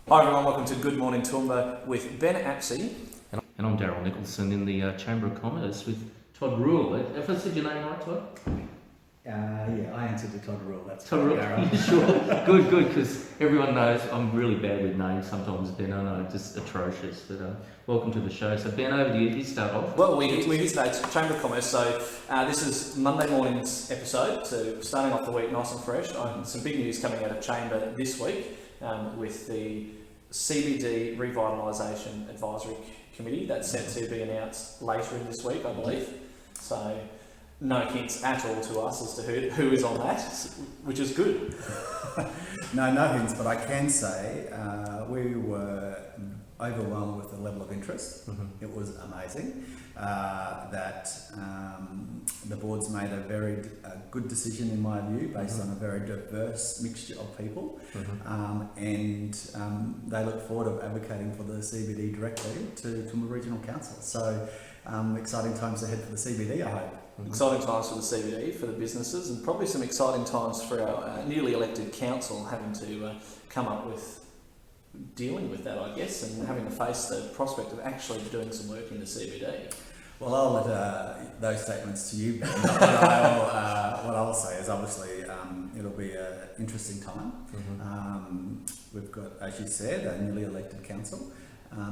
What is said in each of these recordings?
Hi everyone, welcome to Good Morning Toowoomba with Ben Apsey. And I'm Daryl Nicholson in the Chamber of Commerce with Todd Rohl. Have I said your name right, Todd? Yeah, I answered to Todd Rohl. That's Todd Rohl. Sure. Good, because everyone knows I'm really bad with names sometimes, Ben. I know, just atrocious. But welcome to the show. So Ben, over to you. You start off. Well, we're here today at Chamber of Commerce. So this is Monday morning's episode. So starting off the week nice and fresh. Some big news coming out of Chamber this week with the CBD Revitalisation Advisory Committee. That's set to be announced later in this week, I believe. So no hints at all to us as to who is on that, which is good. No hints, but I can say we were overwhelmed with the level of interest. Mm-hmm. It was amazing that the board's made a very good decision, in my view, based on a very diverse mixture of people. Mm-hmm. And they look forward to advocating for the CBD directly to Toowoomba Regional Council. So exciting times ahead for the CBD, I hope. Mm-hmm. Exciting times for the CBD, for the businesses, and probably some exciting times for our newly elected council having to come up with dealing with that, I guess, and having to face the prospect of actually doing some work in the CBD. Well, I'll let those statements to you, Ben. What I'll say is obviously it'll be an interesting time. Mm-hmm. We've got, as you said, a newly elected council.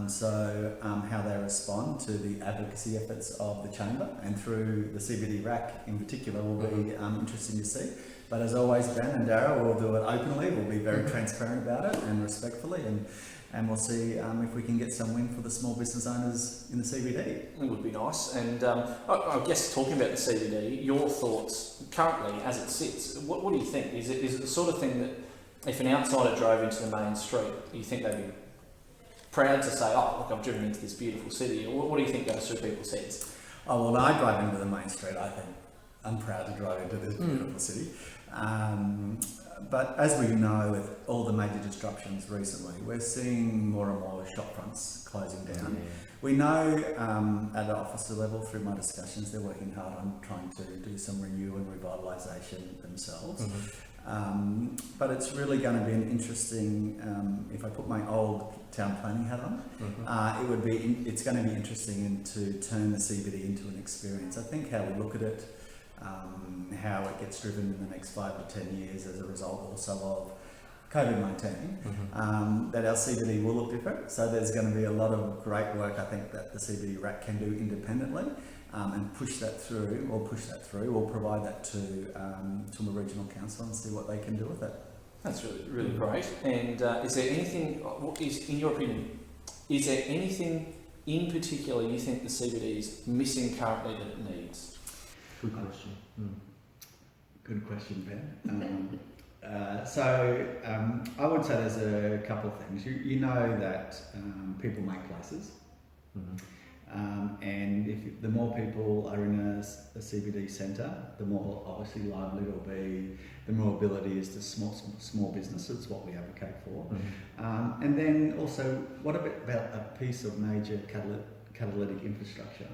So how they respond to the advocacy efforts of the Chamber and through the CBD RAC in particular will be interesting to see. But as always, Ben and Daryl will do it openly. We'll be very transparent about it and respectfully, and we'll see if we can get some win for the small business owners in the CBD. It would be nice. And I guess talking about the CBD, your thoughts currently as it sits, what do you think? Is it the sort of thing that if an outsider drove into the main street, do you think they'd be proud to say, oh, look, I've driven into this beautiful city? Or what do you think goes through people's heads? Oh, well, I drive into the main street, I think. I'm proud to drive into this beautiful city. But as we know, with all the major disruptions recently, we're seeing more and more shop fronts closing down. Yeah. We know at an officer level, through my discussions, they're working hard on trying to do some renewal and revitalisation themselves. Mm-hmm. But it's really going to be an interesting, if I put my old town planning hat on, mm-hmm. It's going to be interesting to turn the CBD into an experience. I think how we look at it, how it gets driven in the next 5 to 10 years as a result also of COVID-19, mm-hmm. That our CBD will look different. So there's going to be a lot of great work, I think, that the CBD RAC can do independently and push that through, or provide that to Toowoomba Regional Council and see what they can do with it. That's really great. And is there anything, in your opinion, is there anything in particular you think the CBD is missing currently that it needs? Good question. Good question, Ben. I would say there's a couple of things. You know that people make places, mm-hmm. And if the more people are in a CBD centre, the more obviously lively it'll be. The more ability is to small businesses, what we advocate for, mm-hmm. And then also, what about a piece of major catalytic infrastructure?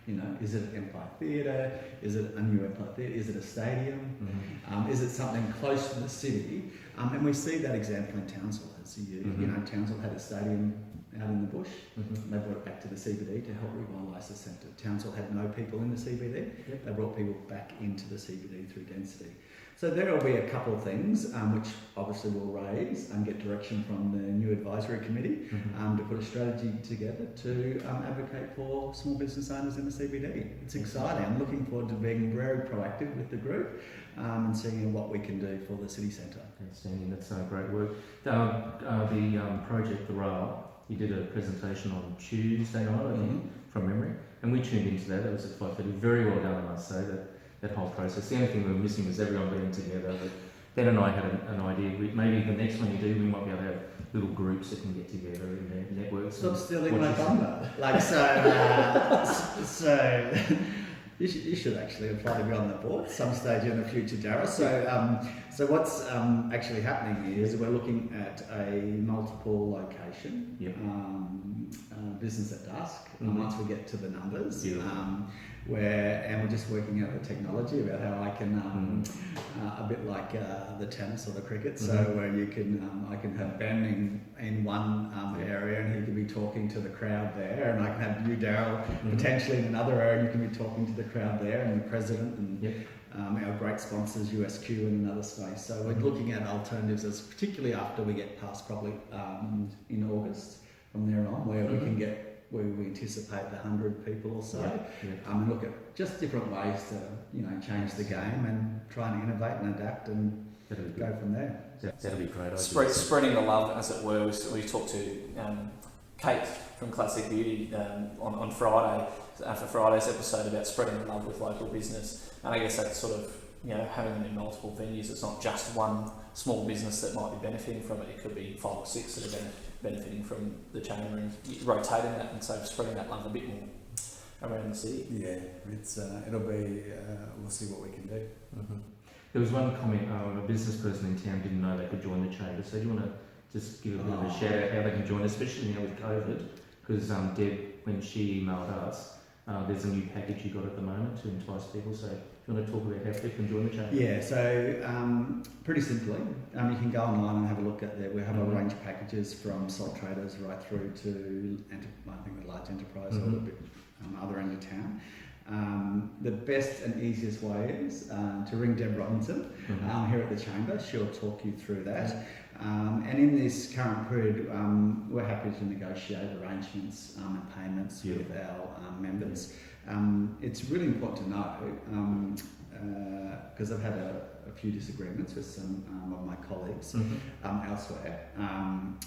You know, is it an Empire Theatre? Is it a new Empire Theatre? Is it a stadium? Mm-hmm. Is it something close to the city? And we see that example in Townsville. Mm-hmm. You know, Townsville had a stadium out in the bush. Mm-hmm. They brought it back to the CBD to help revitalise the centre. Townsville had no people in the CBD. Yep. They brought people back into the CBD through density. So there will be a couple of things which obviously we'll raise and get direction from the new advisory committee, mm-hmm. To put a strategy together to advocate for small business owners in the CBD. It's exciting. I'm looking forward to being very proactive with the group and seeing what we can do for the city centre. Outstanding. That's great work. The project, the Rail, you did a presentation on Tuesday night, I think, mm-hmm. from memory, and we tuned into that. It was at 5:30. Very well done, I must say. That whole process. The only thing we were missing was everyone being together. But Ben and I had an idea. Maybe the next one you do, we might be able to have little groups that can get together in their networks. Stop stealing my thunder. So you should actually apply to be on the board some stage in the future, Daryl. So what's actually happening is we're looking at a multiple location, yep. Business at Dusk. Mm-hmm. Once we get to the numbers, and we're just working out the technology about how I can, a bit like the tennis or the cricket, so where you can, I can have Ben in one area and he can be talking to the crowd there, and I can have you, Daryl, potentially in another area, and you can be talking to the crowd there, and the president and our great sponsors, USQ, in another space. So we're looking at alternatives, as particularly after we get past probably in August from there on, where we can get, where we anticipate 100 people or so, and look at just different ways to change the game and try and innovate and adapt and go from there. That'll be great. Spreading the love, as it were. We talked to Kate from Classic Beauty on Friday for Friday's episode about spreading the love with local business, and I guess that's sort of having them in multiple venues. It's not just one small business that might be benefiting from it. It could be 5 or 6 that are benefiting from the chamber, and rotating that, and so spreading that love a bit more around the city. Yeah, it's it'll be. We'll see what we can do. There was one comment, a business person in town didn't know they could join the chamber, so do you want to just give a bit of a shout out how they can join, especially now with COVID, because Deb, when she emailed us, there's a new package you got at the moment to entice people, so do you want to talk about how people can join the chamber? Yeah, so pretty simply, you can go online and have a look at there. We have a range of packages from sole traders right through to, I think, the large enterprise or the bit, other end of town. The best and easiest way is to ring Deb Robinson here at the chamber. She'll talk you through that. And in this current period, we're happy to negotiate arrangements and payments with our members. It's really important to know, because I've had a few disagreements with some of my colleagues elsewhere,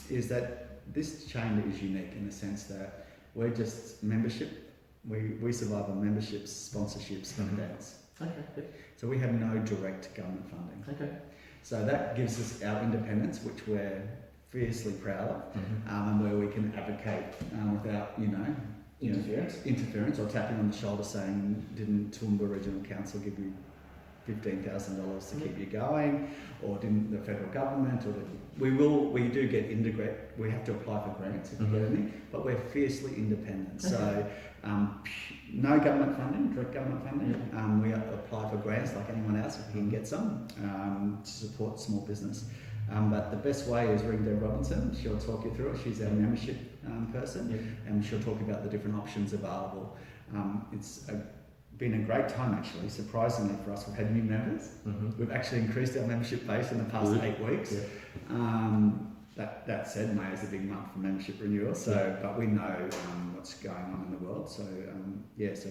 is that this chamber is unique in the sense that we're just membership. We survive on memberships, sponsorships, and grants. Okay. So we have no direct government funding. Okay. So that gives us our independence, which we're fiercely proud of, and where we can advocate without, interference or tapping on the shoulder saying, didn't Toowoomba Region Council give you $15,000 to keep you going, or didn't the federal government, or we do get we have to apply for grants if we get any, but we're fiercely independent. So no government funding, direct government funding. We apply for grants like anyone else if we can get some to support small business. But the best way is ring Deb Robinson. She'll talk you through it. She's our membership person, and she'll talk about the different options available. It's been a great time, actually. Surprisingly for us, we've had new members. We've actually increased our membership base in the past 8 weeks. That said, May is a big month for membership renewal. So, but we know what's going on in the world. So so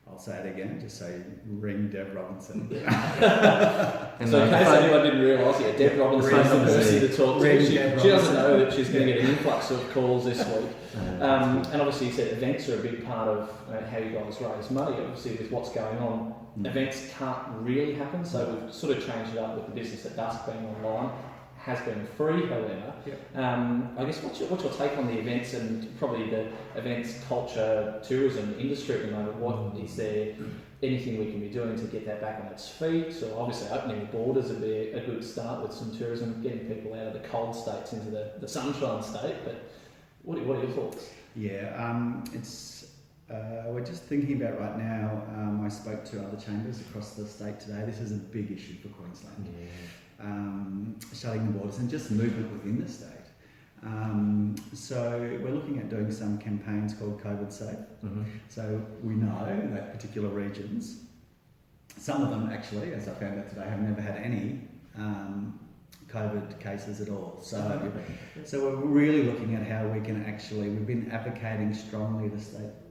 I'll say it again. Just say ring Deb Robinson. And so in case anyone didn't realise, Deb Robinson is the person to talk to. She doesn't know that she's going to get an influx of calls this week. And obviously you said events are a big part of how you guys raise money. Obviously with what's going on, events can't really happen. So we've sort of changed it up with the business at Dusk being online. Has been free, however. I guess what's your take on the events and probably the events, culture, tourism industry at the moment? What is there anything we can be doing to get that back on its feet? So obviously opening the borders would be a good start with some tourism, getting people out of the cold states into the sunshine state. But what are your thoughts? We're just thinking about right now. I spoke to other chambers across the state today. This is a big issue for Queensland. Shutting the borders and just movement within the state. So we're looking at doing some campaigns called COVID Safe. So we know that particular regions, some of them actually, as I found out today, have never had any COVID cases at all. So we're really looking at how we can actually, we've been advocating strongly at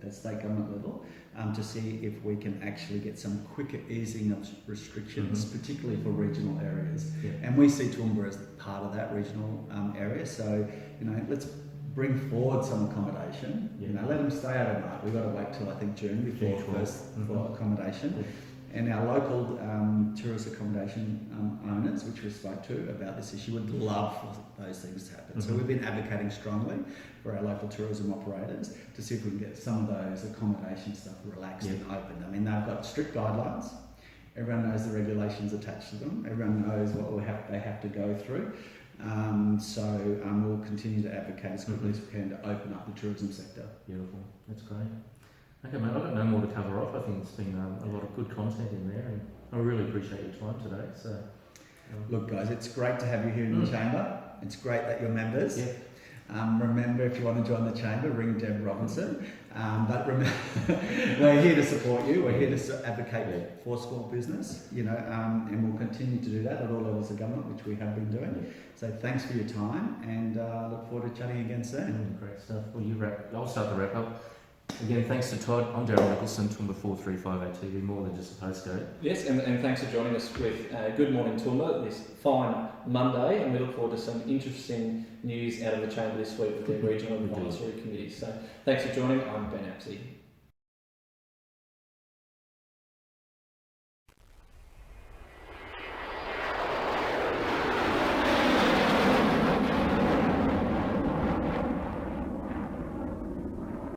the state government level to see if we can actually get some quicker easing of restrictions, particularly for regional areas. And we see Toowoomba as part of that regional area. So, let's bring forward some accommodation. Let them stay overnight. We've got to wait till I think June before for accommodation. And our local tourist accommodation owners, which we spoke to about this issue, would love for those things to happen. So we've been advocating strongly for our local tourism operators to see if we can get some of those accommodation stuff relaxed and open. I mean, they've got strict guidelines. Everyone knows the regulations attached to them. Everyone knows what they have to go through. So we'll continue to advocate as quickly as we can to open up the tourism sector. Beautiful, that's great. Okay, mate, I've got no more to cover off. I think it's been a lot of good content in there, and I really appreciate your time today. So, Look, guys, it's great to have you here in the chamber. It's great that you're members. Yeah. Remember, if you want to join the chamber, ring Deb Robinson. But remember, we're here to support you. We're here to advocate for small business, and we'll continue to do that at all levels of government, which we have been doing. So thanks for your time, and look forward to chatting again soon. Great stuff. Well, I'll start the wrap up. Again, thanks to Todd. I'm Daryl Nicholson, Toowoomba 435 TV, more than just a postcode. Yes, and thanks for joining us with Good Morning Toowoomba this fine Monday, and we look forward to some interesting news out of the Chamber this week with their regional advisory committee. So thanks for joining. I'm Ben Apsey.